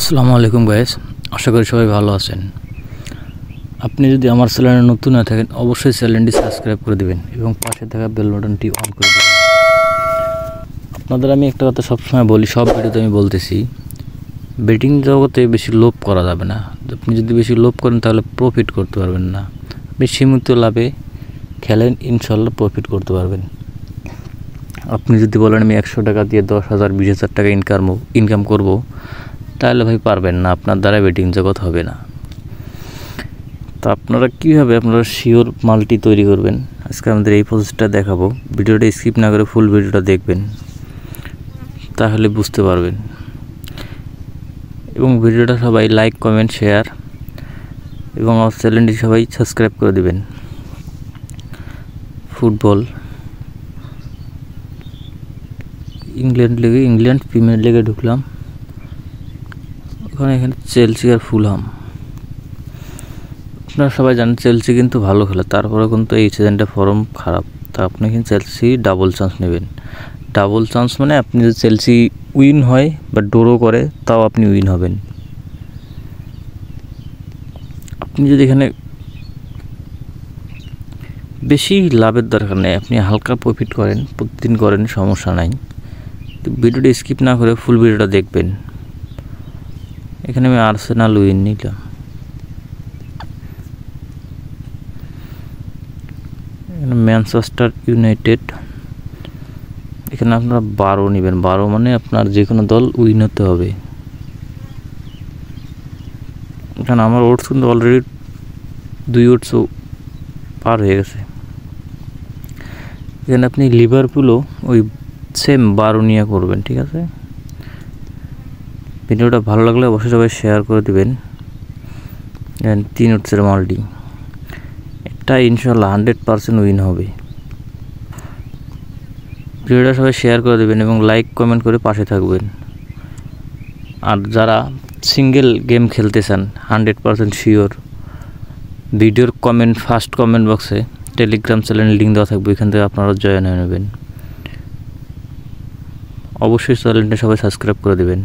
আসসালামু আলাইকুম গাইস, আশা করি সবাই ভালো আছেন। আপনি যদি আমার চ্যানেলে নতুন হয়ে থাকেন অবশ্যই চ্যানেলটি সাবস্ক্রাইব করে দিবেন এবং পাশে থাকা বেল বাটনটি অন করে দিবেন। আপনাদের আমি একটা কথা সবসময় বলি, সব ভিডিওতে আমি বলতেছি, বেটিং জগতে বেশি লোভ করা যাবে না। আপনি যদি বেশি লোভ করেন তাহলে প্রফিট করতে পারবেন না। আপনি সীমিত লাভে খেলেন, ইনশাল্লাহ প্রফিট করতে পারবেন। আপনি যদি বলেন আমি 100 টাকা দিয়ে 10,000 20,000 টাকা ইনকাম করব, তাহলে ভাই পারবেন না, আপনার দ্বারা বেটিং জগৎ হবে না। তো আপনারা কীভাবে আপনারা শিওর মাল্টি তৈরি করবেন আজকে আমাদের এই প্রসেসটা দেখাবো। ভিডিওটা স্কিপ না করে ফুল ভিডিওটা দেখবেন, তাহলে বুঝতে পারবেন। এবং ভিডিওটা সবাই লাইক কমেন্ট শেয়ার এবং আমার চ্যানেলটি সবাই সাবস্ক্রাইব করে দিবেন। ফুটবল ইংল্যান্ড প্রিমিয়ার লিগে ঢুকলাম। এখানে চেলসি আর ফুলহাম। আপনারা সবাই জানেন চেলসি কিন্তু ভালো খেলে, তারপরে কিন্তু এই সিজনটা ফর্ম খারাপ। তা আপনি কিন্তু চেলসি ডাবল চান্স নেবেন। ডাবল চান্স মানে আপনি যদি চেলসি উইন হয় বা ড্র করে তাও আপনি উইন হবেন। আপনি যদি এখানে বেশি লাভের দরকার নেই, আপনি হালকা প্রফিট করেন, প্রতিদিন করেন, সমস্যা নাই। তো ভিডিওটা স্কিপ না করে ফুল ভিডিওটা দেখবেন। এখানে আমি আর্সেনাল উইন নিলাম। এখানে ম্যানচেস্টার ইউনাইটেড, এখানে আপনারা 12 নেবেন। 12 মানে আপনার যে কোনো দল উইন হতে হবে। এখানে আমার ওটস কিন্তু অলরেডি 2 ওটসও পার হয়ে গেছে। এখানে আপনি লিভারপুলও ওই সেম 12 নিয়ে করবেন, ঠিক আছে। ভিডিওটা ভালো লাগলে অবশ্যই সবাই শেয়ার করে দেবেন। 3 ওটসের মাল্টি, এটা ইনশাল্লাহ 100% উইন হবে। ভিডিওটা সবাই শেয়ার করে দেবেন এবং লাইক কমেন্ট করে পাশে থাকবেন। আর যারা সিঙ্গেল গেম খেলতে চান 100% শিওর, ভিডিওর ফার্স্ট কমেন্ট বক্সে টেলিগ্রাম চ্যানেল লিঙ্ক দেওয়া থাকবে, এখান থেকে আপনারা জয়েন হয়ে নেবেন। অবশ্যই চ্যানেলটা সবাই সাবস্ক্রাইব করে দেবেন।